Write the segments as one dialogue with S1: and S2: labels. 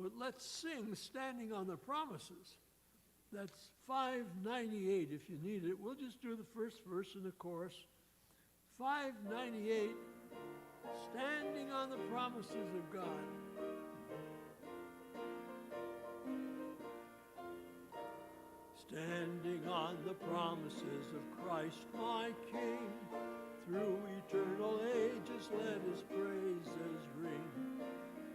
S1: but let's sing Standing on the Promises. That's 598 if you need it. We'll just do the first verse and the chorus. 598, Standing on the Promises of God. Standing on the promises of Christ my King, through eternal ages let his praises ring.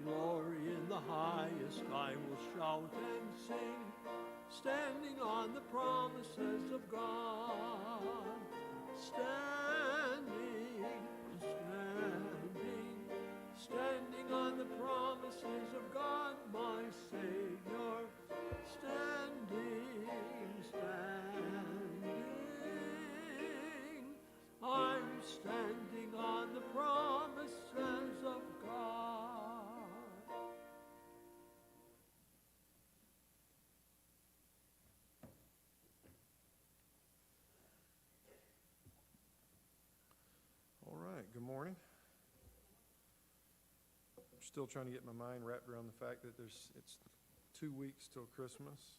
S1: Glory in the highest I will shout and sing, standing on the promises of God. Standing on the promises of God, my Savior. Standing. I'm standing on the promises of God.
S2: All right, good morning. I'm still trying to get my mind wrapped around the fact that it's 2 weeks till Christmas.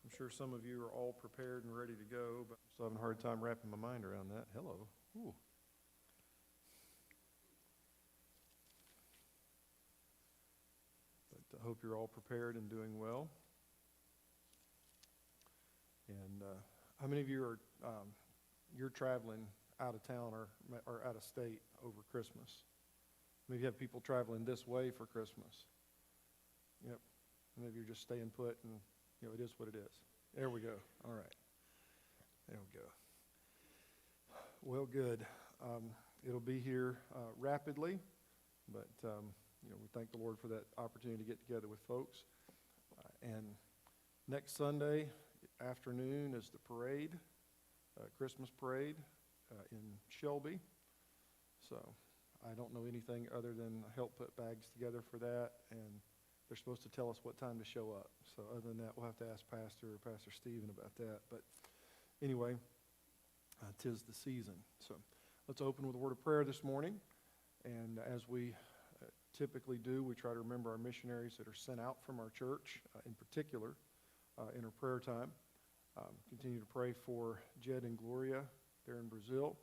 S2: I'm sure some of you are all prepared and ready to go, but I'm still having a hard time wrapping my mind around that. Hello. Ooh. But I hope you're all prepared and doing well. And how many of you are you're traveling out of town or out of state over Christmas? Maybe you have people traveling this way for Christmas. Yep. Maybe you're just staying put and it is what it is. There we go. All right. There we go. Well, good. It'll be here rapidly, but we thank the Lord for that opportunity to get together with folks. And next Sunday afternoon is the parade, Christmas parade in Shelby. So I don't know anything other than help put bags together for that, and they're supposed to tell us what time to show up. So other than that, we'll have to ask Pastor Stephen about that. But anyway, 'tis the season. So let's open with a word of prayer this morning. And as we typically do, we try to remember our missionaries that are sent out from our church, in particular, in our prayer time. Continue to pray for Jed and Gloria there in Brazil.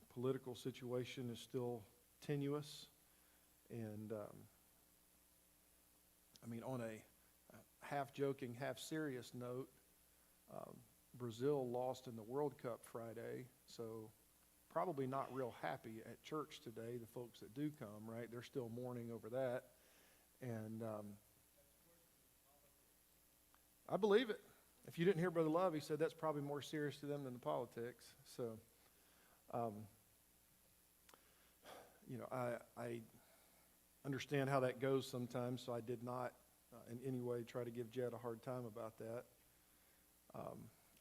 S2: Political situation is still tenuous. And on a half-joking, half-serious note, Brazil lost in the World Cup Friday, so probably not real happy at church today, the folks that do come, right? They're still mourning over that. And I believe it. If you didn't hear Brother Love, he said that's probably more serious to them than the politics. So, I understand how that goes sometimes, so I did not in any way try to give Jed a hard time about that.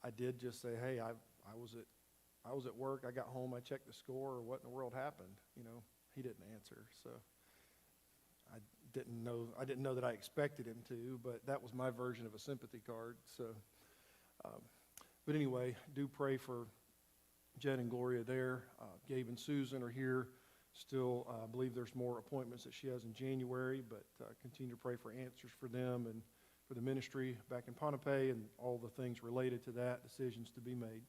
S2: I did just say, hey, I was at work, I got home, I checked the score, or what in the world happened? He didn't answer, so I didn't know that I expected him to, but that was my version of a sympathy card. So, but anyway, do pray for Jed and Gloria there. Gabe and Susan are here. Still, I believe there's more appointments that she has in January, but continue to pray for answers for them and for the ministry back in Pohnpei and all the things related to that, decisions to be made.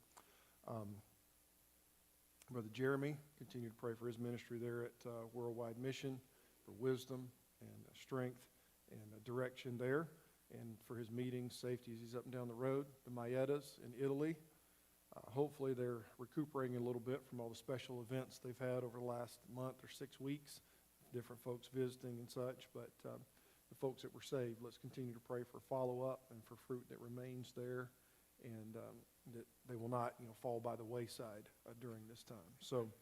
S2: Brother Jeremy, continue to pray for his ministry there at Worldwide Mission, for wisdom and strength and direction there, and for his meetings, safety as he's up and down the road. The Maietas in Italy, hopefully they're recuperating a little bit from all the special events they've had over the last month or 6 weeks, different folks visiting and such, but the folks that were saved, let's continue to pray for follow-up and for fruit that remains there, and that they will not fall by the wayside during this time. So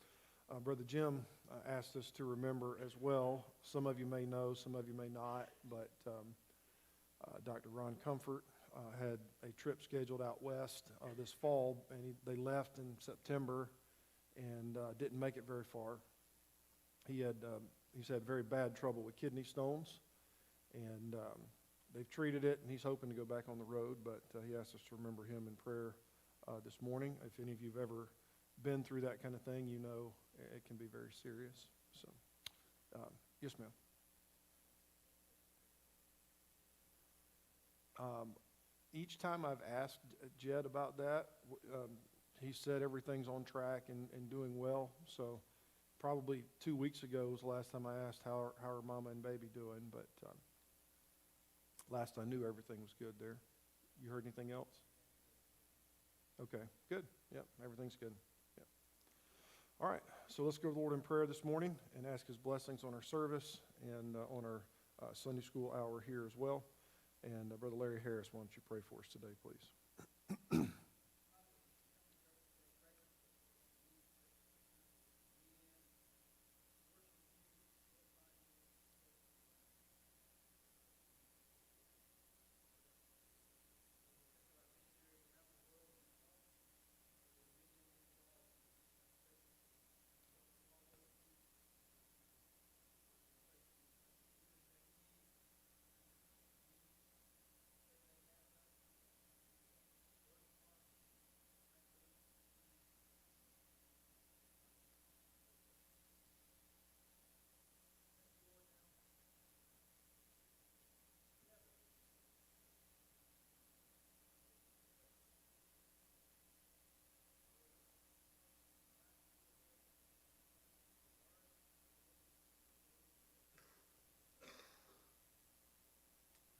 S2: Brother Jim asked us to remember as well, some of you may know, some of you may not, but Dr. Ron Comfort had a trip scheduled out west this fall, and they left in September and didn't make it very far. He's had very bad trouble with kidney stones, and they've treated it, and he's hoping to go back on the road, but he asked us to remember him in prayer this morning. If any of you have ever been through that kind of thing, you know it can be very serious. So, yes, ma'am. Each time I've asked Jed about that, he said everything's on track and doing well. So probably 2 weeks ago was the last time I asked how are mama and baby doing. But last I knew, everything was good there. You heard anything else? Okay, good. Yep, everything's good. Yep. All right, so let's go to the Lord in prayer this morning and ask his blessings on our service and on our Sunday school hour here as well. And Brother Larry Harris, why don't you pray for us today, please?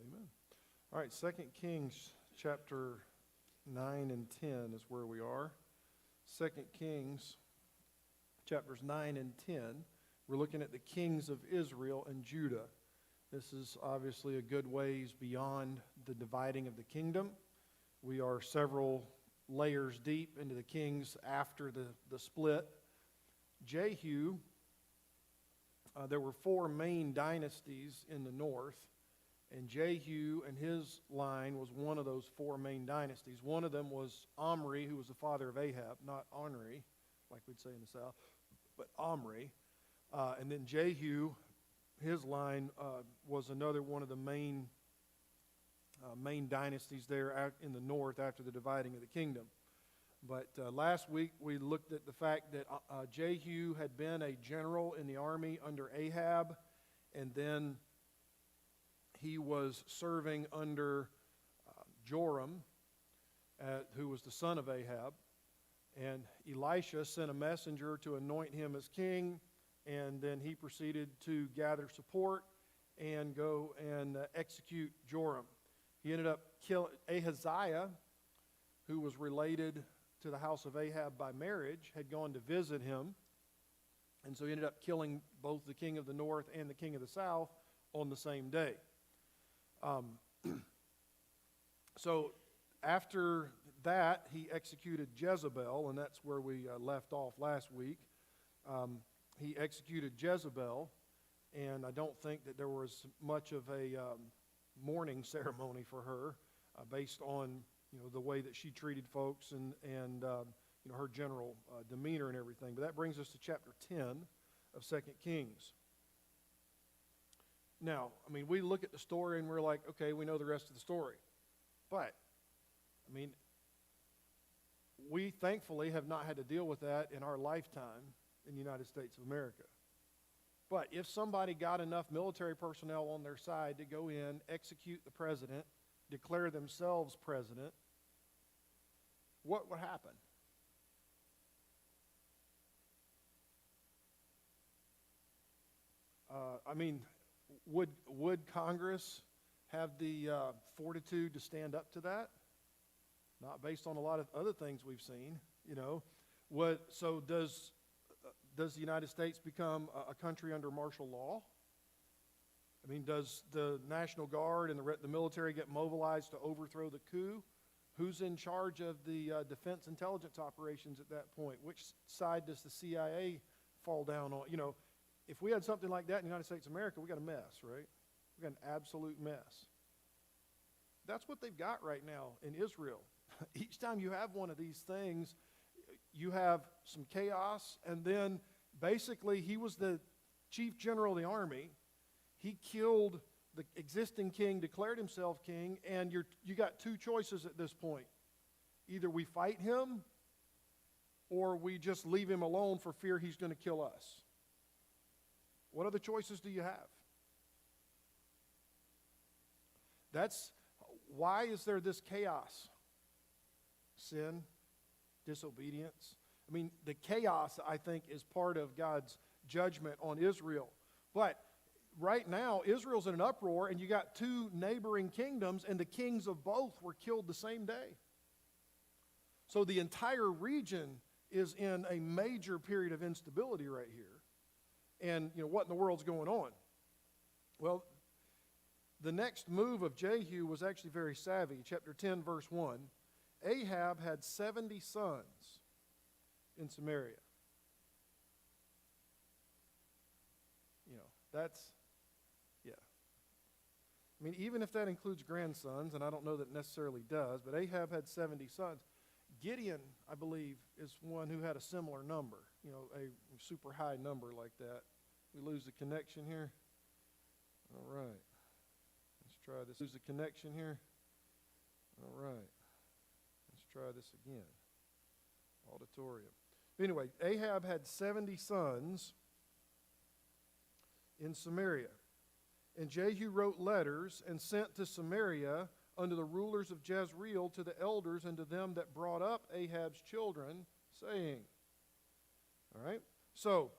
S2: Amen. All right, 2 Kings chapter 9 and 10 is where we are. 2 Kings chapters 9 and 10. We're looking at the kings of Israel and Judah. This is obviously a good ways beyond the dividing of the kingdom. We are several layers deep into the kings after the split. Jehu, there were 4 main dynasties in the north. And Jehu and his line was one of those 4 main dynasties. One of them was Omri, who was the father of Ahab, not Onri, like we'd say in the South, but Omri. And then Jehu, his line was another one of the main dynasties there out in the north after the dividing of the kingdom. But last week we looked at the fact that Jehu had been a general in the army under Ahab, and then he was serving under Joram, who was the son of Ahab. And Elisha sent a messenger to anoint him as king, and then he proceeded to gather support and go and execute Joram. He ended up killing Ahaziah, who was related to the house of Ahab by marriage, had gone to visit him. And so he ended up killing both the king of the north and the king of the south on the same day. So after that, he executed Jezebel, and that's where we left off last week. He executed Jezebel, and I don't think that there was much of a mourning ceremony for her based on the way that she treated folks and her general demeanor and everything. But that brings us to chapter 10 of 2 Kings. Now, I mean, we look at the story and we're like, okay, we know the rest of the story. But, I mean, we thankfully have not had to deal with that in our lifetime in the United States of America. But if somebody got enough military personnel on their side to go in, execute the president, declare themselves president, what would happen? Would Congress have the fortitude to stand up to that? Not based on a lot of other things we've seen, So does the United States become a country under martial law? I mean, does the National Guard and the military get mobilized to overthrow the coup? Who's in charge of the defense intelligence operations at that point? Which side does the CIA fall down on? If we had something like that in the United States of America, we got a mess, right? We got an absolute mess. That's what they've got right now in Israel. Each time you have one of these things, you have some chaos, and then basically he was the chief general of the army. He killed the existing king, declared himself king, and you got 2 choices at this point. Either we fight him, or we just leave him alone for fear he's going to kill us. What other choices do you have? That's why is there this chaos? Sin, disobedience. I mean, the chaos, I think, is part of God's judgment on Israel. But right now, Israel's in an uproar, and you got two neighboring kingdoms, and the kings of both were killed the same day. So the entire region is in a major period of instability right here. And, what in the world's going on? Well, the next move of Jehu was actually very savvy. Chapter 10, verse 1. Ahab had 70 sons in Samaria. That's, yeah. I mean, even if that includes grandsons, and I don't know that it necessarily does, but Ahab had 70 sons. Gideon, I believe, is one who had a similar number, a super high number like that. We lose the connection here. All right. Let's try this. Lose the connection here. All right. Let's try this again. Auditorium. But anyway, Ahab had 70 sons in Samaria. And Jehu wrote letters and sent to Samaria unto the rulers of Jezreel, to the elders, and to them that brought up Ahab's children, saying. All right? So,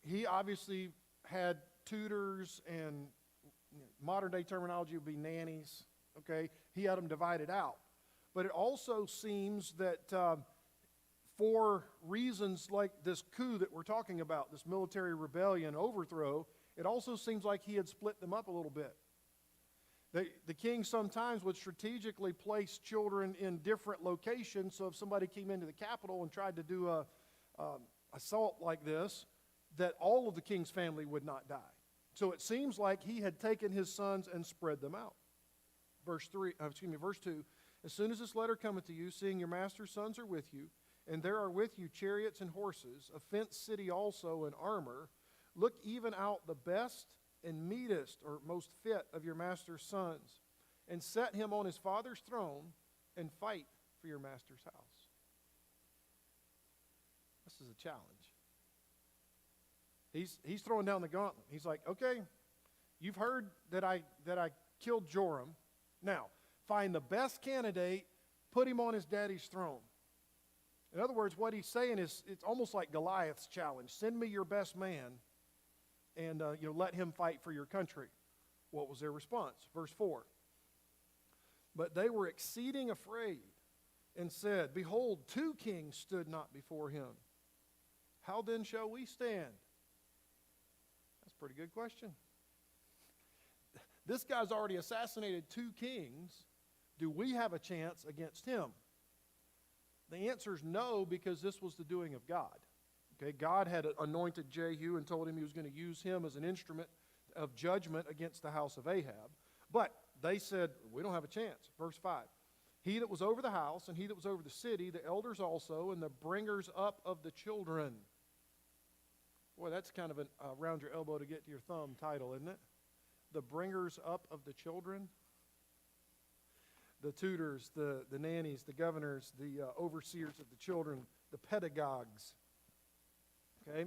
S2: he obviously had tutors, and modern day terminology would be nannies. Okay? He had them divided out. But it also seems that for reasons like this coup that we're talking about, this military rebellion overthrow, it also seems like he had split them up a little bit. The king sometimes would strategically place children in different locations, so if somebody came into the capital and tried to do a assault like this, that all of the king's family would not die. So it seems like he had taken his sons and spread them out. Verse 2, as soon as this letter cometh to you, seeing your master's sons are with you, and there are with you chariots and horses, a fenced city also and armor, look even out the best and meetest, or most fit, of your master's sons, and set him on his father's throne, and fight for your master's house. This is a challenge. He's throwing down the gauntlet. He's like, okay, you've heard that I killed Joram. Now, find the best candidate, put him on his daddy's throne. In other words, what he's saying is, it's almost like Goliath's challenge. Send me your best man, and let him fight for your country. What was their response? Verse 4. But they were exceeding afraid, and said, behold, 2 kings stood not before him. How then shall we stand? That's a pretty good question. This guy's already assassinated 2 kings. Do we have a chance against him? The answer is no, because this was the doing of God. Okay, God had anointed Jehu and told him he was going to use him as an instrument of judgment against the house of Ahab. But they said, we don't have a chance. Verse 5. He that was over the house and he that was over the city, the elders also, and the bringers up of the children. Boy, that's kind of a round your elbow to get to your thumb title, isn't it? The bringers up of the children. The tutors, the nannies, the governors, the overseers of the children, the pedagogues. Okay?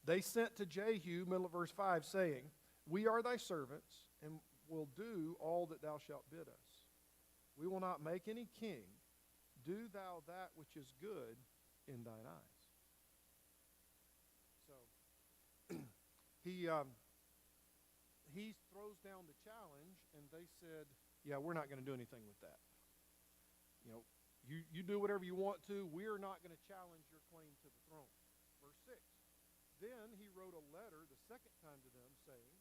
S2: They sent to Jehu, middle of verse 5, saying, we are thy servants, and will do all that thou shalt bid us. We will not make any king. Do thou that which is good in thine eyes. So, he throws down the challenge, and they said, yeah, we're not going to do anything with that. You do whatever you want to. We are not going to challenge your claim to the throne. Verse 6. Then he wrote a letter the second time to them, saying,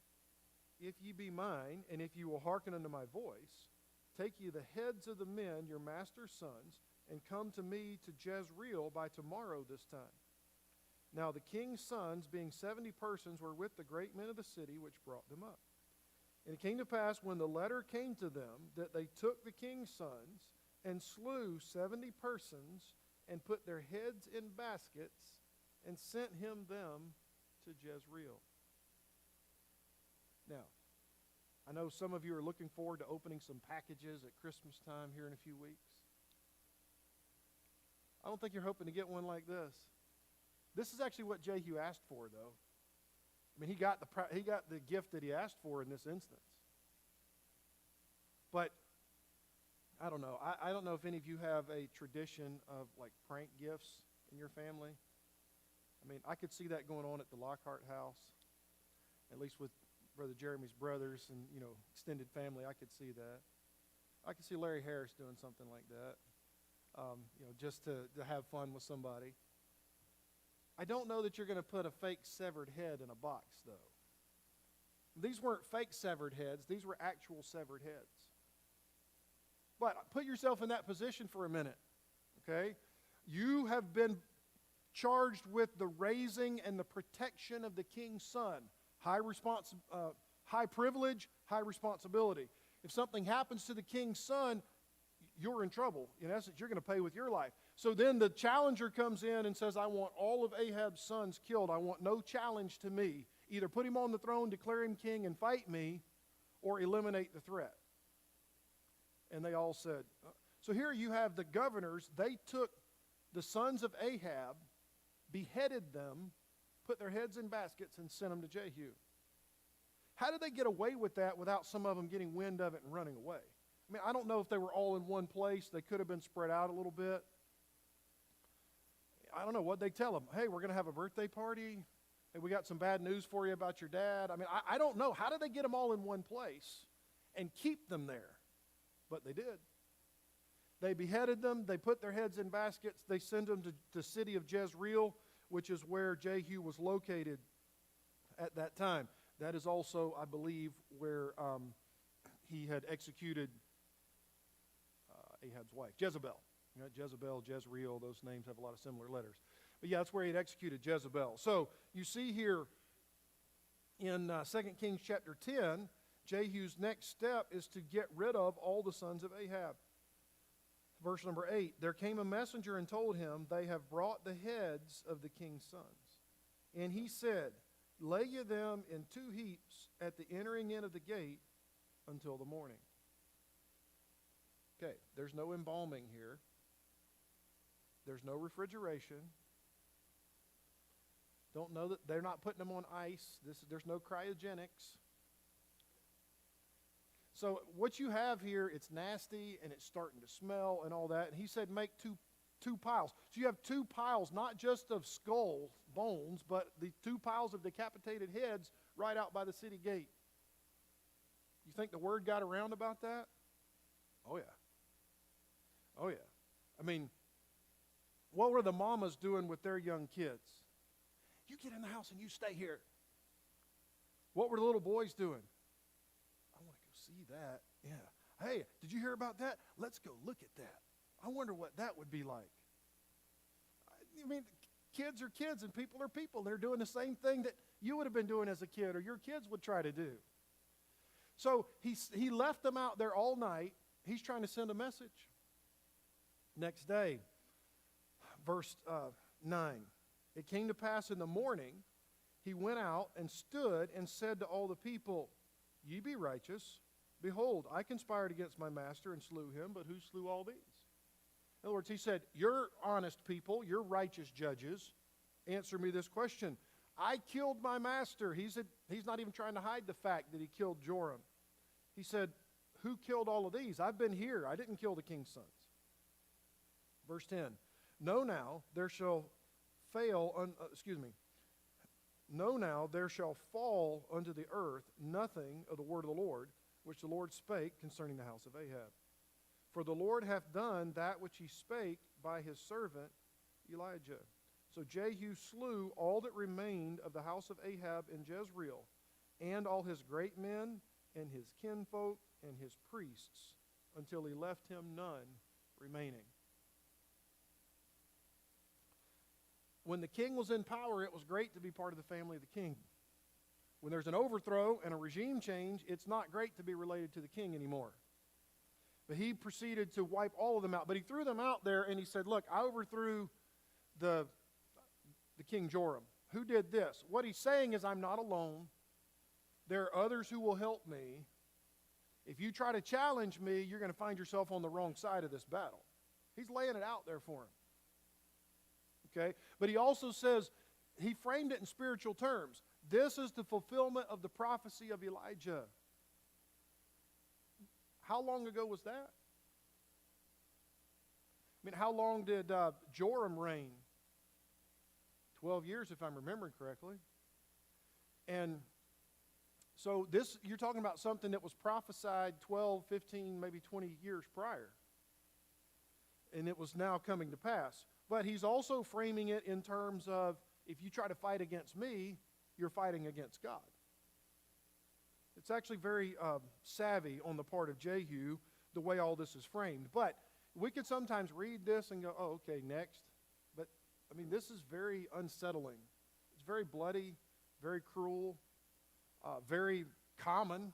S2: if ye be mine, and if ye will hearken unto my voice, take ye the heads of the men, your master's sons, and come to me to Jezreel by tomorrow this time. Now the king's sons, being 70 persons, were with the great men of the city, which brought them up. And it came to pass, when the letter came to them, that they took the king's sons, and slew 70 persons, and put their heads in baskets, and sent him them to Jezreel. Now, I know some of you are looking forward to opening some packages at Christmas time here in a few weeks. I don't think you're hoping to get one like this. This is actually what Jehu asked for, though. I mean, he got the gift that he asked for in this instance. But I don't know. I don't know if any of you have a tradition of like prank gifts in your family. I mean, I could see that going on at the Lockhart house, at least with Brother Jeremy's brothers and, extended family. I could see that. I could see Larry Harris doing something like that, just to have fun with somebody. I don't know that you're going to put a fake severed head in a box, though. These weren't fake severed heads. These were actual severed heads. But put yourself in that position for a minute, okay? You have been charged with the raising and the protection of the king's son. High privilege, high responsibility. If something happens to the king's son, you're in trouble. In essence, you're going to pay with your life. So then the challenger comes in and says, I want all of Ahab's sons killed. I want no challenge to me. Either put him on the throne, declare him king, and fight me, or eliminate the threat. And they all said, so here you have the governors. They took the sons of Ahab, beheaded them, put their heads in baskets, and sent them to Jehu. How did they get away with that without some of them getting wind of it and running away? I mean, I don't know if they were all in one place. They could have been spread out a little bit. I don't know. What'd they tell them? Hey, we're going to have a birthday party. Hey, we got some bad news for you about your dad. I mean, I don't know. How did they get them all in one place and keep them there? But they did. They beheaded them. They put their heads in baskets. They sent them to the city of Jezreel, which is where Jehu was located at that time. That is also, I believe, where he had executed Ahab's wife, Jezebel. Jezebel, Jezreel, those names have a lot of similar letters. But yeah, that's where he had executed Jezebel. So you see here in 2 Kings chapter 10, Jehu's next step is to get rid of all the sons of Ahab. Verse number 8, there came a messenger and told him, they have brought the heads of the king's sons. And he said, lay ye them in 2 heaps at the entering in of the gate until the morning. Okay, there's no embalming here. There's no refrigeration. Don't know that they're not putting them on ice. There's no cryogenics. So what you have here, it's nasty and it's starting to smell and all that. And he said make two piles. So you have 2 piles, not just of skull bones, but the 2 piles of decapitated heads right out by the city gate. You think the word got around about that? Oh yeah. Oh yeah. I mean, what were the mamas doing with their young kids? You get in the house and you stay here. What were the little boys doing? I want to go see that. Yeah. Hey, did you hear about that? Let's go look at that. I wonder what that would be like. I mean, kids are kids and people are people. They're doing the same thing that you would have been doing as a kid or your kids would try to do. So he left them out there all night. He's trying to send a message. Next day, verse 9. It came to pass in the morning, he went out and stood and said to all the people, ye be righteous. Behold, I conspired against my master and slew him, but who slew all these? In other words, he said, you're honest people, you're righteous judges. Answer me this question. I killed my master. He's not even trying to hide the fact that he killed Joram. He said, who killed all of these? I've been here. I didn't kill the king's sons. Verse 10. Know now there shall Know now there shall fall unto the earth nothing of the word of the Lord, which the Lord spake concerning the house of Ahab. For the Lord hath done that which he spake by his servant Elijah. So Jehu slew all that remained of the house of Ahab in Jezreel, and all his great men, and his kinfolk, and his priests, until he left him none remaining. When the king was in power, it was great to be part of the family of the king. When there's an overthrow and a regime change, it's not great to be related to the king anymore. But he proceeded to wipe all of them out. But he threw them out there and he said, look, I overthrew the King Joram. Who did this? What he's saying is, I'm not alone. There are others who will help me. If you try to challenge me, you're going to find yourself on the wrong side of this battle. He's laying it out there for him. Okay? But he also says, he framed it in spiritual terms. This is the fulfillment of the prophecy of Elijah. How long ago was that? I mean, how long did Joram reign? 12 years, if I'm remembering correctly. And so this, you're talking about something that was prophesied 12, 15, maybe 20 years prior. And it was now coming to pass. But he's also framing it in terms of, if you try to fight against me, you're fighting against God. It's actually very savvy on the part of Jehu, the way all this is framed. But we could sometimes read this and go, oh, okay, next. But, I mean, this is very unsettling. It's very bloody, very cruel, very common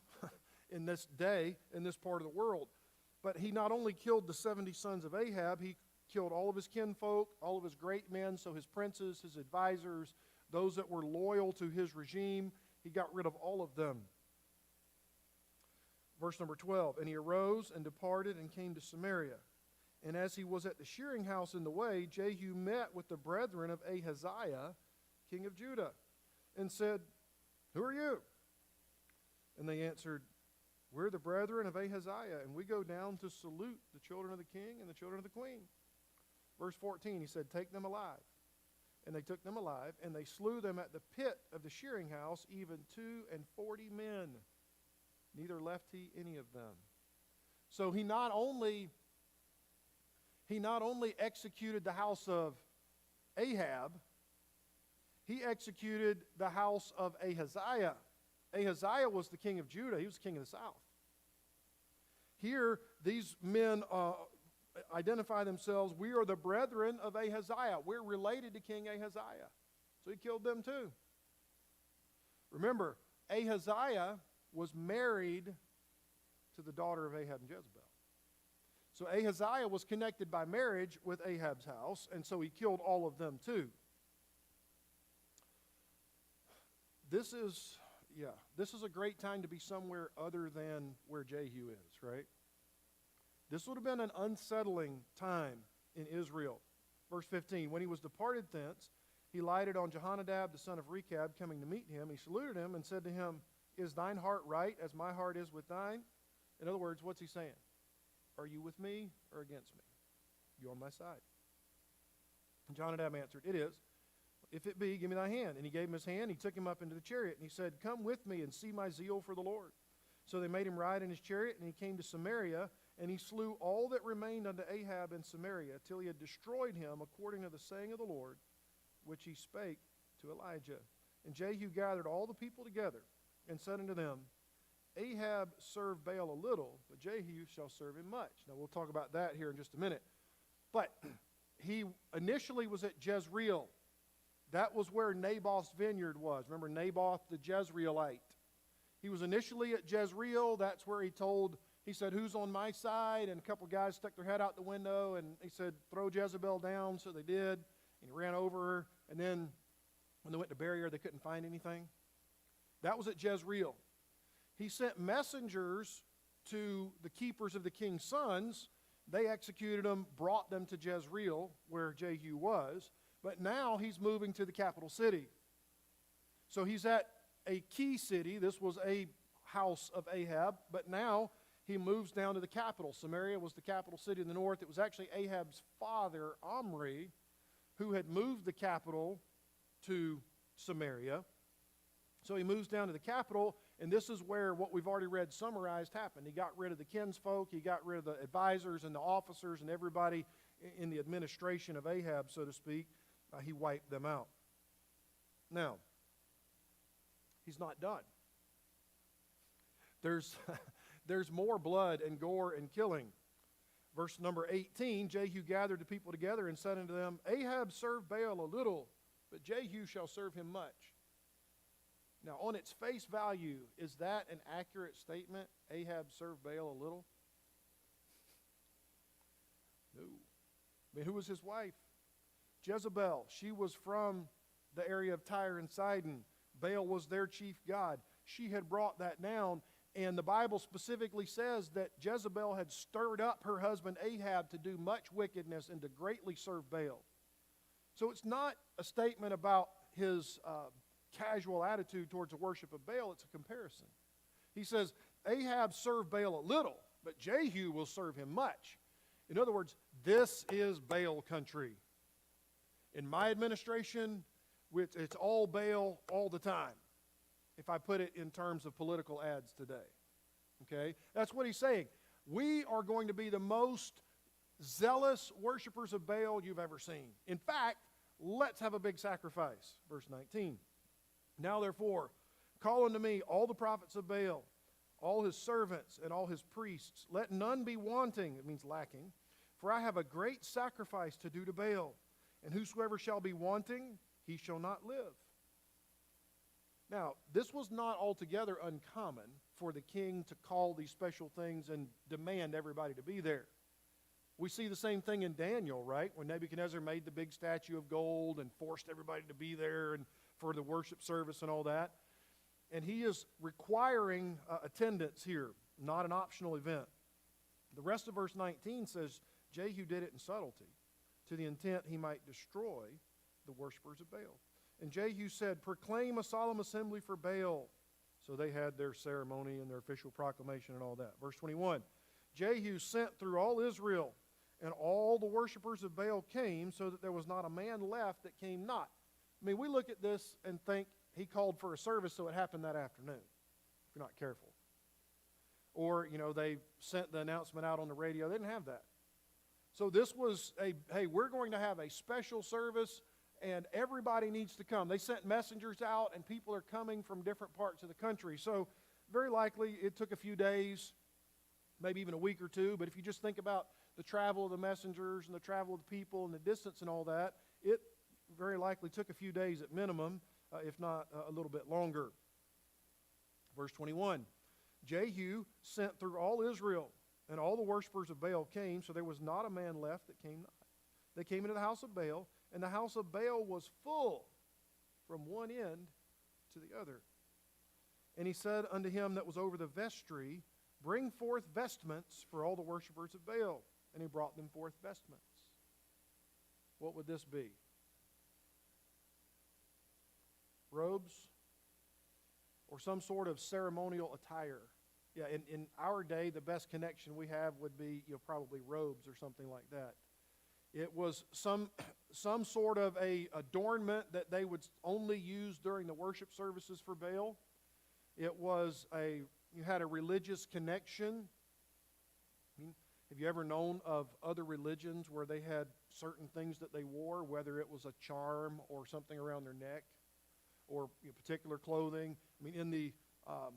S2: in this day, in this part of the world. But he not only killed the 70 sons of Ahab, he killed all of his kinfolk, all of his great men, so his princes, his advisors, those that were loyal to his regime. He got rid of all of them. Verse number 12, and he arose and departed and came to Samaria. And as he was at the shearing house in the way, Jehu met with the brethren of Ahaziah, king of Judah, and said, who are you? And they answered, we're the brethren of Ahaziah, and we go down to salute the children of the king and the children of the queen. Verse 14, he said, take them alive. And they took them alive, and they slew them at the pit of the shearing house, even 42 men. Neither left he any of them. So he not only executed the house of Ahab, he executed the house of Ahaziah. Ahaziah was the king of Judah. He was the king of the south. Here, these men identify themselves, we are the brethren of Ahaziah. We're related to King Ahaziah. So he killed them too. Remember, Ahaziah was married to the daughter of Ahab and Jezebel. So Ahaziah was connected by marriage with Ahab's house, and so he killed all of them too. This is a great time to be somewhere other than where Jehu is, right? This would have been an unsettling time in Israel. Verse 15, when he was departed thence, he lighted on Jehonadab, the son of Rechab, coming to meet him. He saluted him and said to him, is thine heart right as my heart is with thine? In other words, what's he saying? Are you with me or against me? You're on my side. And Jehonadab answered, it is. If it be, give me thy hand. And he gave him his hand. He took him up into the chariot. And he said, come with me and see my zeal for the Lord. So they made him ride in his chariot, and he came to Samaria, and he slew all that remained unto Ahab in Samaria, till he had destroyed him according to the saying of the Lord, which he spake to Elijah. And Jehu gathered all the people together, and said unto them, Ahab served Baal a little, but Jehu shall serve him much. Now we'll talk about that here in just a minute. But he initially was at Jezreel. That was where Naboth's vineyard was. Remember Naboth the Jezreelite. He was initially at Jezreel. That's where he said, who's on my side? And a couple guys stuck their head out the window, and he said, throw Jezebel down. So they did. And he ran over her. And then when they went to bury her, they couldn't find anything. That was at Jezreel. He sent messengers to the keepers of the king's sons. They executed them, brought them to Jezreel, where Jehu was. But now he's moving to the capital city. So he's at a key city. This was a house of Ahab. But now he moves down to the capital. Samaria was the capital city in the north. It was actually Ahab's father, Omri, who had moved the capital to Samaria. So he moves down to the capital, and this is where what we've already read summarized happened. He got rid of the kinsfolk. He got rid of the advisors and the officers and everybody in the administration of Ahab, so to speak. He wiped them out. Now, he's not done. There's more blood and gore and killing. Verse number 18, Jehu gathered the people together and said unto them, Ahab served Baal a little, but Jehu shall serve him much. Now, on its face value, is that an accurate statement? Ahab served Baal a little? No. I mean, who was his wife? Jezebel. She was from the area of Tyre and Sidon. Baal was their chief god. She had brought that down, and the Bible specifically says that Jezebel had stirred up her husband Ahab to do much wickedness and to greatly serve Baal. So it's not a statement about his casual attitude towards the worship of Baal. It's a comparison. He says, Ahab served Baal a little, but Jehu will serve him much. In other words, this is Baal country. In my administration, it's all Baal all the time, if I put it in terms of political ads today. Okay? That's what he's saying. We are going to be the most zealous worshipers of Baal you've ever seen. In fact, let's have a big sacrifice. Verse 19. Now therefore, call unto me all the prophets of Baal, all his servants and all his priests. Let none be wanting, it means lacking, for I have a great sacrifice to do to Baal, and whosoever shall be wanting, he shall not live. Now, this was not altogether uncommon for the king to call these special things and demand everybody to be there. We see the same thing in Daniel, right? When Nebuchadnezzar made the big statue of gold and forced everybody to be there and for the worship service and all that. And he is requiring attendance here, not an optional event. The rest of verse 19 says, Jehu did it in subtlety, to the intent he might destroy the worshipers of Baal. And Jehu said, proclaim a solemn assembly for Baal. So they had their ceremony and their official proclamation and all that. Verse 21, Jehu sent through all Israel, and all the worshipers of Baal came, so that there was not a man left that came not. I mean, we look at this and think he called for a service, so it happened that afternoon, if you're not careful. Or, they sent the announcement out on the radio. They didn't have that. So this was hey, we're going to have a special service, and everybody needs to come. They sent messengers out, and people are coming from different parts of the country. So very likely it took a few days, maybe even a week or two. But if you just think about the travel of the messengers and the travel of the people and the distance and all that, it very likely took a few days at minimum, if not a little bit longer. Verse 21, Jehu sent through all Israel, and all the worshipers of Baal came, so there was not a man left that came not. They came into the house of Baal, and the house of Baal was full from one end to the other. And he said unto him that was over the vestry, bring forth vestments for all the worshipers of Baal. And he brought them forth vestments. What would this be? Robes? Or some sort of ceremonial attire? Yeah, in our day, the best connection we have would be probably robes or something like that. It was some sort of a adornment that they would only use during the worship services for Baal. It was you had a religious connection. I mean, have you ever known of other religions where they had certain things that they wore, whether it was a charm or something around their neck or particular clothing? I mean, in the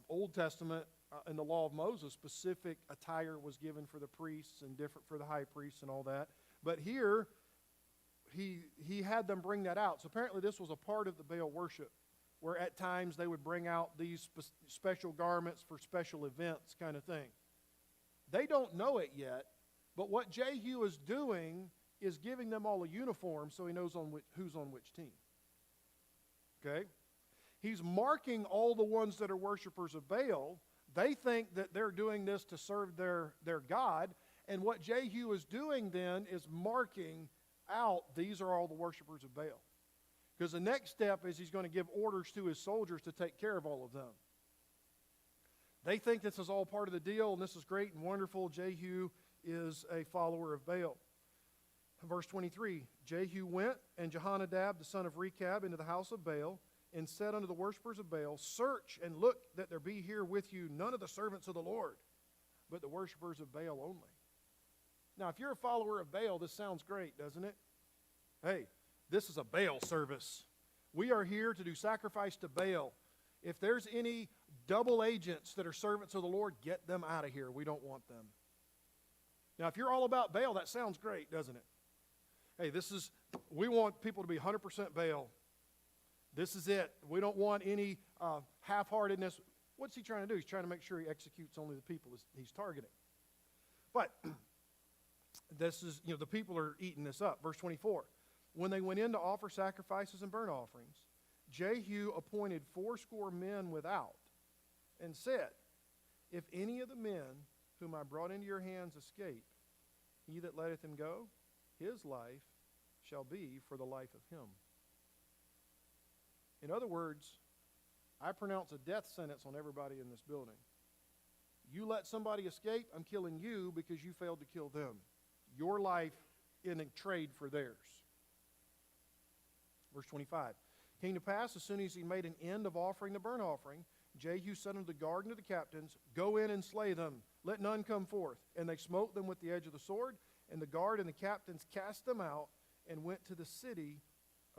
S2: Old Testament, in the law of Moses, specific attire was given for the priests and different for the high priests and all that. But here, he had them bring that out. So apparently this was a part of the Baal worship, where at times they would bring out these special garments for special events kind of thing. They don't know it yet, but what Jehu is doing is giving them all a uniform so he knows who's on which team. Okay? He's marking all the ones that are worshipers of Baal. They think that they're doing this to serve their God. And what Jehu is doing then is marking out, these are all the worshipers of Baal. Because the next step is he's going to give orders to his soldiers to take care of all of them. They think this is all part of the deal, and this is great and wonderful. Jehu is a follower of Baal. Verse 23, Jehu went, and Jehonadab, the son of Rechab, into the house of Baal, and said unto the worshipers of Baal, search and look that there be here with you none of the servants of the Lord, but the worshipers of Baal only. Now, if you're a follower of Baal, this sounds great, doesn't it? Hey, this is a Baal service. We are here to do sacrifice to Baal. If there's any double agents that are servants of the Lord, get them out of here. We don't want them. Now, if you're all about Baal, that sounds great, doesn't it? Hey, we want people to be 100% Baal. This is it. We don't want any half-heartedness. What's he trying to do? He's trying to make sure he executes only the people he's targeting. But this is, the people are eating this up. Verse 24. When they went in to offer sacrifices and burnt offerings, Jehu appointed 80 men without and said, if any of the men whom I brought into your hands escape, he that letteth him go, his life shall be for the life of him. In other words, I pronounce a death sentence on everybody in this building. You let somebody escape, I'm killing you because you failed to kill them. your life in a trade for theirs. Verse 25. Came to pass, as soon as he made an end of offering the burnt offering, Jehu said unto the guard and to the captains, Go in and slay them, let none come forth. And they smote them with the edge of the sword, and the guard and the captains cast them out, and went to the city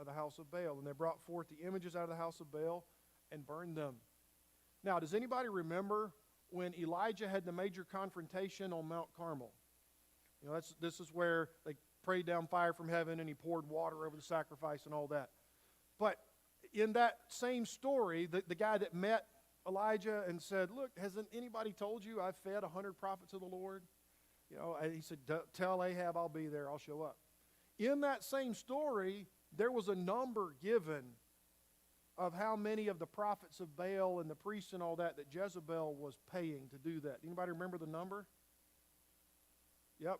S2: of the house of Baal. And they brought forth the images out of the house of Baal, and burned them. Now, does anybody remember when Elijah had the major confrontation on Mount Carmel? You know, this is where they prayed down fire from heaven, and he poured water over the sacrifice and all that. But in that same story, the guy that met Elijah and said, Look, hasn't anybody told you I've fed 100 prophets of the Lord? You know, he said, Tell Ahab I'll be there, I'll show up. In that same story, there was a number given of how many of the prophets of Baal and the priests and all that Jezebel was paying to do that. Anybody remember the number? Yep,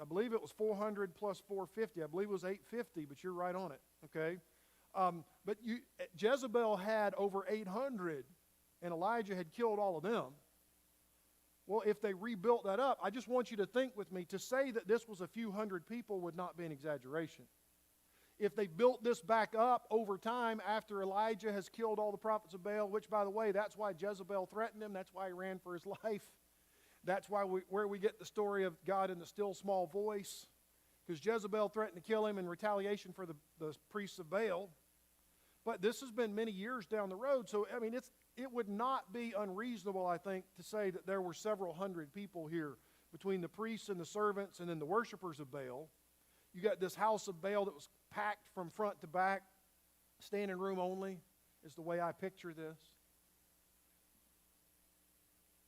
S2: I believe it was 400 plus 450. I believe it was 850, but you're right on it, okay? But Jezebel had over 800, and Elijah had killed all of them. Well, if they rebuilt that up, I just want you to think with me, to say that this was a few hundred people would not be an exaggeration. If they built this back up over time after Elijah has killed all the prophets of Baal, which, by the way, that's why Jezebel threatened him. That's why he ran for his life. That's why where we get the story of God in the still small voice. Because Jezebel threatened to kill him in retaliation for the priests of Baal. But this has been many years down the road. So, I mean, it would not be unreasonable, I think, to say that there were several hundred people here between the priests and the servants and then the worshipers of Baal. You got this house of Baal that was packed from front to back, standing room only is the way I picture this.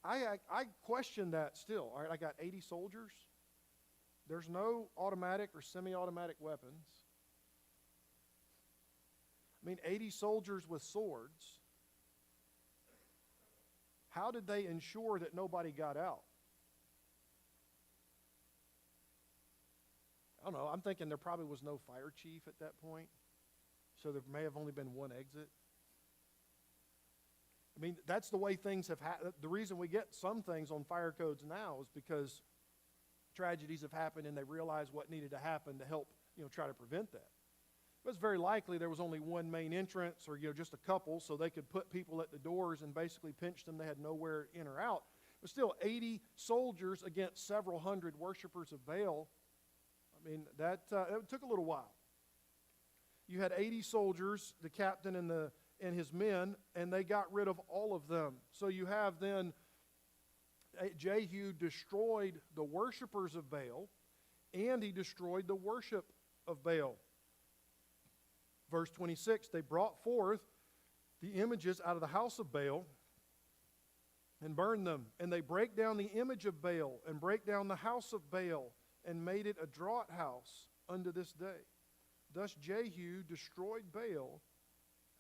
S2: I question that still. All right, I got 80 soldiers. There's no automatic or semi-automatic weapons. I mean, 80 soldiers with swords. How did they ensure that nobody got out? I don't know. I'm thinking there probably was no fire chief at that point, so there may have only been one exit. I mean, that's the way things have happened. The reason we get some things on fire codes now is because tragedies have happened and they realized what needed to happen to help, try to prevent that. But it's very likely there was only one main entrance or, just a couple, so they could put people at the doors and basically pinch them. They had nowhere in or out. But still, 80 soldiers against several hundred worshipers of Baal. I mean, that took a little while. You had 80 soldiers, the captain and his men, and they got rid of all of them. So you have then Jehu destroyed the worshipers of Baal, and he destroyed the worship of Baal. Verse 26, they brought forth the images out of the house of Baal and burned them. And they break down the image of Baal and break down the house of Baal and made it a draught house unto this day. Thus Jehu destroyed Baal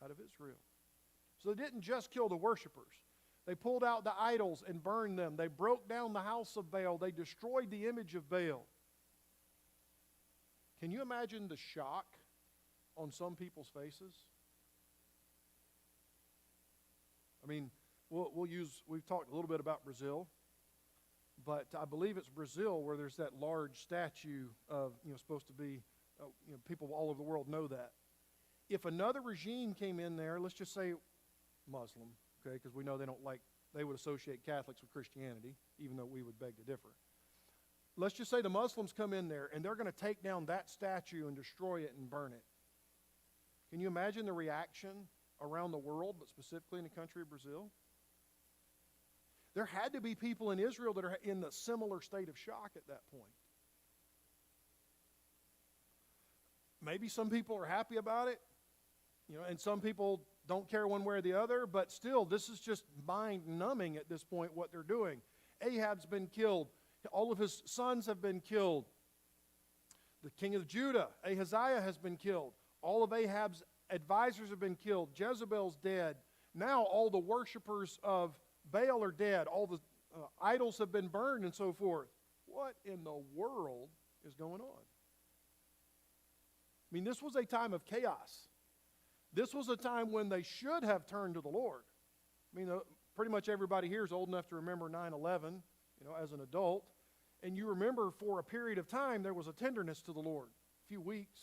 S2: out of Israel. So they didn't just kill the worshipers. They pulled out the idols and burned them. They broke down the house of Baal. They destroyed the image of Baal. Can you imagine the shock on some people's faces? I mean, we've talked a little bit about Brazil, but I believe it's Brazil where there's that large statue of, supposed to be, people all over the world know that. If another regime came in there, let's just say Muslim, okay, because we know they would associate Catholics with Christianity, even though we would beg to differ. Let's just say the Muslims come in there and they're going to take down that statue and destroy it and burn it. Can you imagine the reaction around the world, but specifically in the country of Brazil? There had to be people in Israel that are in the similar state of shock at that point. Maybe some people are happy about it, and some people don't care one way or the other, but still, this is just mind-numbing at this point what they're doing. Ahab's been killed. All of his sons have been killed. The king of Judah, Ahaziah, has been killed. All of Ahab's advisors have been killed. Jezebel's dead. Now all the worshipers of Baal are dead. All the idols have been burned and so forth. What in the world is going on? I mean, this was a time of chaos. This was a time when they should have turned to the Lord. I mean, pretty much everybody here is old enough to remember 9/11, as an adult. And you remember for a period of time there was a tenderness to the Lord. A few weeks,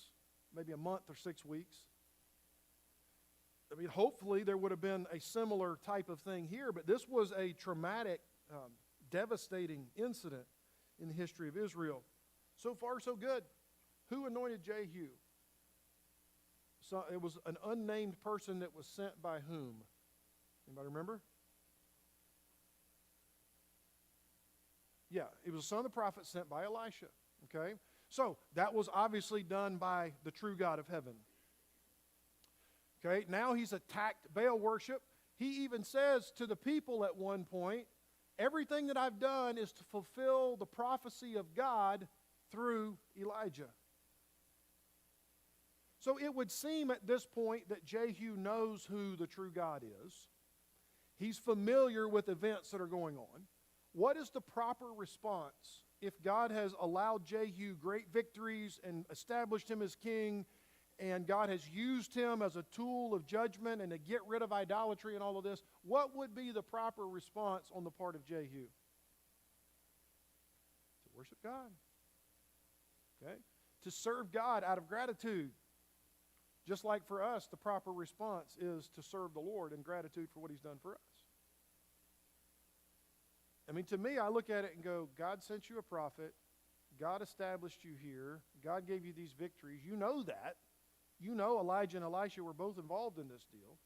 S2: maybe a month or 6 weeks. I mean, hopefully there would have been a similar type of thing here, but this was a traumatic, devastating incident in the history of Israel. So far, so good. Who anointed Jehu? So it was an unnamed person that was sent by whom? Anybody remember? Yeah, it was a son of the prophet sent by Elisha. Okay? So that was obviously done by the true God of heaven. Okay, now he's attacked Baal worship. He even says to the people at one point, everything that I've done is to fulfill the prophecy of God through Elijah. So it would seem at this point that Jehu knows who the true God is. He's familiar with events that are going on. What is the proper response if God has allowed Jehu great victories and established him as king, and God has used him as a tool of judgment and to get rid of idolatry and all of this? What would be the proper response on the part of Jehu? To worship God. Okay? To serve God out of gratitude. Just like for us, the proper response is to serve the Lord in gratitude for what He's done for us. I mean, to me, I look at it and go, God sent you a prophet. God established you here. God gave you these victories. You know that. You know Elijah and Elisha were both involved in this deal.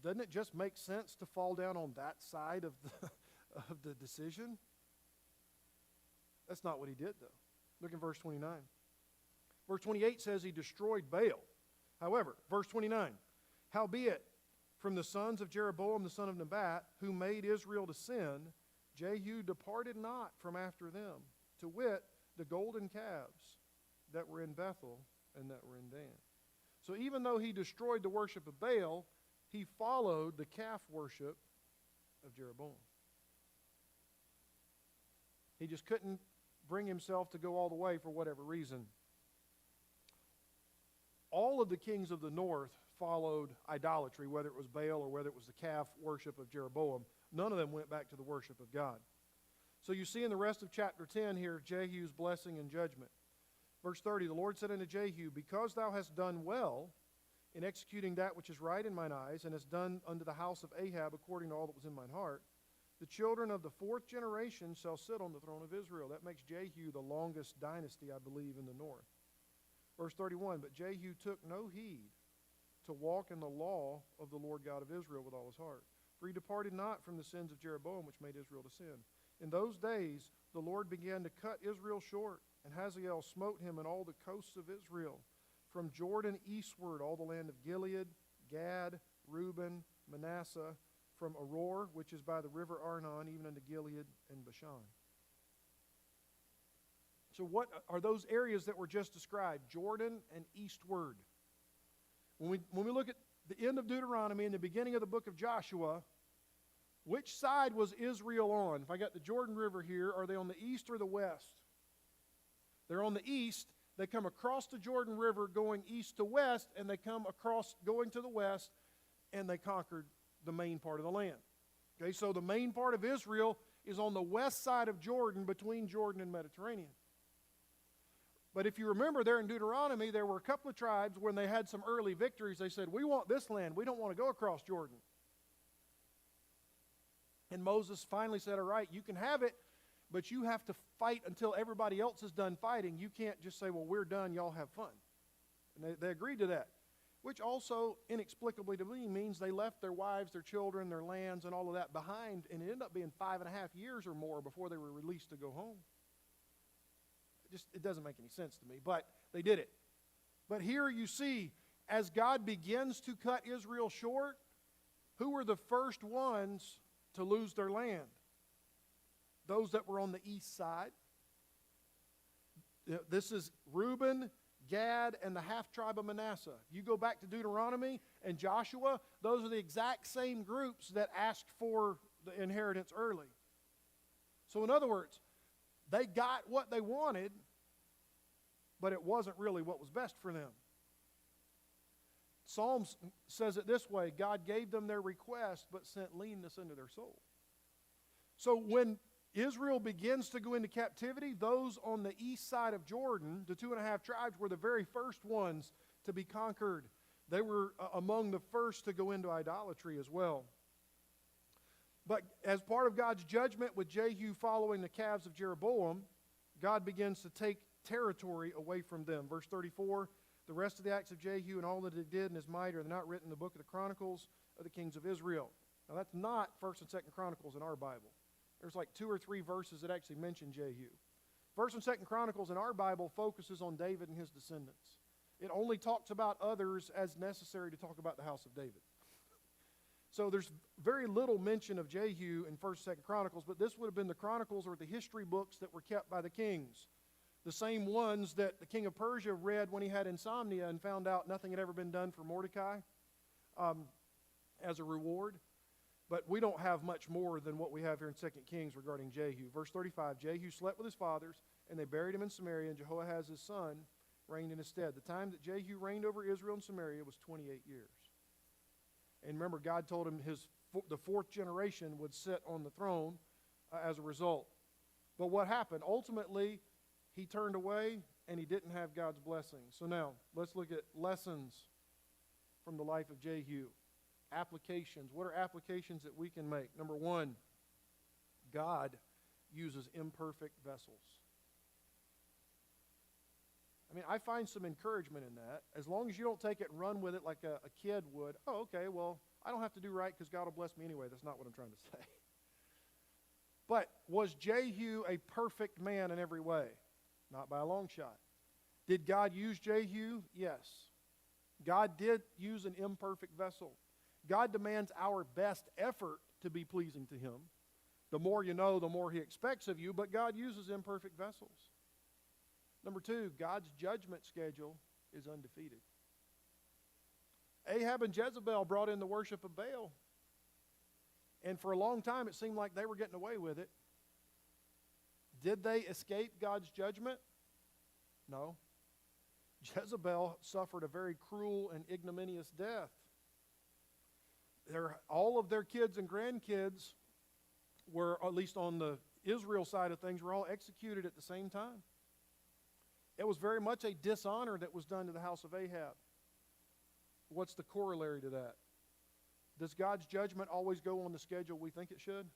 S2: Doesn't it just make sense to fall down on that side of the decision? That's not what he did, though. Look in verse 29. Verse 28 says he destroyed Baal. However, verse 29, howbeit, from the sons of Jeroboam the son of Nebat, who made Israel to sin, Jehu departed not from after them, to wit, the golden calves that were in Bethel and that were in Dan. So even though he destroyed the worship of Baal, he followed the calf worship of Jeroboam. He just couldn't bring himself to go all the way for whatever reason. All of the kings of the north followed idolatry, whether it was Baal or whether it was the calf worship of Jeroboam. None of them went back to the worship of God. So you see in the rest of chapter 10 here, Jehu's blessing and judgment. Verse 30, the Lord said unto Jehu, because thou hast done well in executing that which is right in mine eyes, and hast done unto the house of Ahab according to all that was in mine heart, the children of the fourth generation shall sit on the throne of Israel. That makes Jehu the longest dynasty, I believe, in the north. Verse 31, but Jehu took no heed to walk in the law of the Lord God of Israel with all his heart. For he departed not from the sins of Jeroboam, which made Israel to sin. In those days the Lord began to cut Israel short, and Hazael smote him in all the coasts of Israel, from Jordan eastward, all the land of Gilead, Gad, Reuben, Manasseh, from Aror, which is by the river Arnon, even unto Gilead and Bashan. So what are those areas that were just described? Jordan and eastward. When we look at the end of Deuteronomy and the beginning of the book of Joshua, which side was Israel on? If I got the Jordan River here, are they on the east or the west? They're on the east. They come across the Jordan River going east to west, and they come across going to the west, and they conquered the main part of the land. Okay, so the main part of Israel is on the west side of Jordan, between Jordan and Mediterranean. But if you remember there in Deuteronomy, there were a couple of tribes when they had some early victories, they said, we want this land. We don't want to go across Jordan. And Moses finally said, all right, you can have it, but you have to fight until everybody else is done fighting. You can't just say, well, we're done, y'all have fun. And they agreed to that, which also inexplicably to me means they left their wives, their children, their lands, and all of that behind, and it ended up being 5.5 years or more before they were released to go home. It doesn't make any sense to me, but they did it. But here you see, as God begins to cut Israel short, who were the first ones to lose their land? Those that were on the east side. This is Reuben, Gad, and the half-tribe of Manasseh. You go back to Deuteronomy and Joshua, those are the exact same groups that asked for the inheritance early. So in other words, they got what they wanted, but it wasn't really what was best for them. Psalms says it this way, God gave them their request, but sent leanness into their soul. So when Israel begins to go into captivity. Those on the east side of Jordan, the 2.5 tribes, were the very first ones to be conquered. They were among the first to go into idolatry as well. But as part of God's judgment with Jehu following the calves of Jeroboam, God begins to take territory away from them. Verse 34, the rest of the acts of Jehu and all that he did and his might are not written in the book of the Chronicles of the kings of Israel. Now that's not 1st and 2nd Chronicles in our Bible. There's like 2 or 3 verses that actually mention Jehu. 1st and 2nd Chronicles in our Bible focuses on David and his descendants. It only talks about others as necessary to talk about the house of David. So there's very little mention of Jehu in 1st and 2nd Chronicles, but this would have been the Chronicles or the history books that were kept by the kings. The same ones that the king of Persia read when he had insomnia and found out nothing had ever been done for Mordecai as a reward. But we don't have much more than what we have here in 2 Kings regarding Jehu. Verse 35, Jehu slept with his fathers, and they buried him in Samaria, and Jehoahaz his son reigned in his stead. The time that Jehu reigned over Israel and Samaria was 28 years. And remember, God told him the 4th generation would sit on the throne as a result. But what happened? Ultimately, he turned away, and he didn't have God's blessing. So now, let's look at lessons from the life of Jehu. Applications. What are applications that we can make? Number 1, God uses imperfect vessels. I mean, I find some encouragement in that. As long as you don't take it and run with it like a kid would. Oh, okay, well, I don't have to do right because God will bless me anyway. That's not what I'm trying to say. But was Jehu a perfect man in every way? Not by a long shot. Did God use Jehu? Yes. God did use an imperfect vessel. God demands our best effort to be pleasing to Him. The more you know, the more He expects of you, but God uses imperfect vessels. Number 2, God's judgment schedule is undefeated. Ahab and Jezebel brought in the worship of Baal. And for a long time, it seemed like they were getting away with it. Did they escape God's judgment? No. Jezebel suffered a very cruel and ignominious death. All of their kids and grandkids were, at least on the Israel side of things, were all executed at the same time. It was very much a dishonor that was done to the house of Ahab. What's the corollary to that? Does God's judgment always go on the schedule we think it should?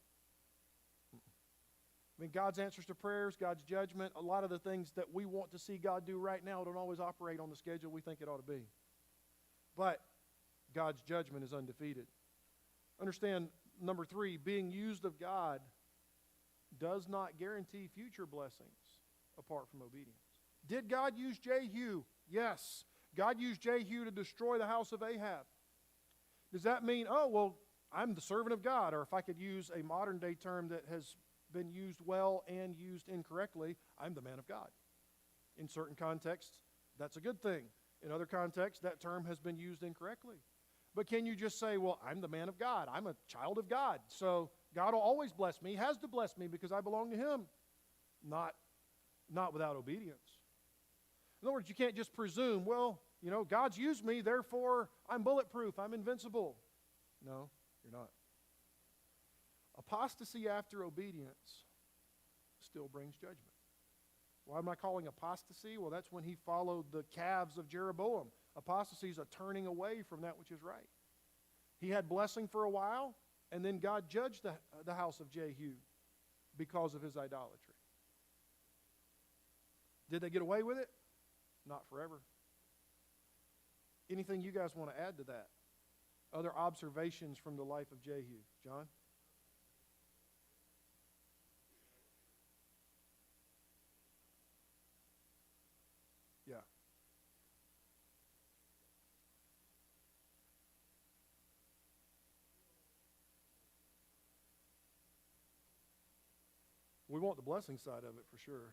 S2: I mean, God's answers to prayers, God's judgment, a lot of the things that we want to see God do right now don't always operate on the schedule we think it ought to be. But God's judgment is undefeated. Understand, number 3, being used of God does not guarantee future blessings apart from obedience. Did God use Jehu? Yes. God used Jehu to destroy the house of Ahab. Does that mean, oh, well, I'm the servant of God? Or if I could use a modern day term that has been used well and used incorrectly, I'm the man of God. In certain contexts, that's a good thing. In other contexts, that term has been used incorrectly. But can you just say, well, I'm the man of God. I'm a child of God. So God will always bless me. He has to bless me because I belong to Him. Not without obedience. In other words, you can't just presume, well, God's used me, therefore I'm bulletproof, I'm invincible. No, you're not. Apostasy after obedience still brings judgment. Why am I calling apostasy? Well, that's when he followed the calves of Jeroboam. Apostasy is a turning away from that which is right. He had blessing for a while, and then God judged the house of Jehu because of his idolatry. Did they get away with it? Not forever. Anything you guys want to add to that? Other observations from the life of Jehu? John? Yeah. We want the blessing side of it for sure.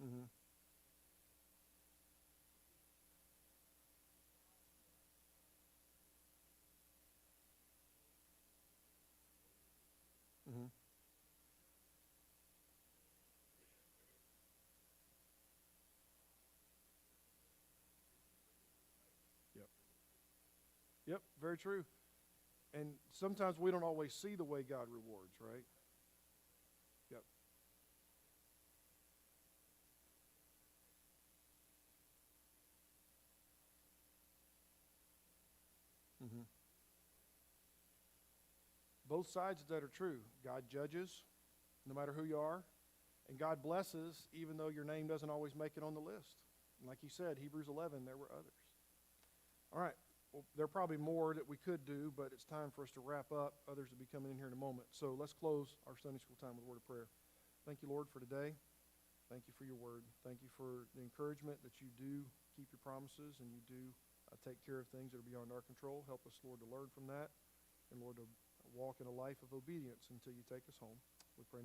S2: Mm-hmm. Mm-hmm. Yep. Yep, very true. And sometimes we don't always see the way God rewards, right? Yep. Mm-hmm. Both sides that are true. God judges, no matter who you are, and God blesses, even though your name doesn't always make it on the list. And like you said, Hebrews 11, there were others. All right. Well, there are probably more that we could do, but it's time for us to wrap up. Others will be coming in here in a moment. So let's close our Sunday school time with a word of prayer. Thank you, Lord, for today. Thank you for your word. Thank you for the encouragement that you do keep your promises and you do take care of things that are beyond our control. Help us, Lord, to learn from that and, Lord, to walk in a life of obedience until you take us home. We pray now.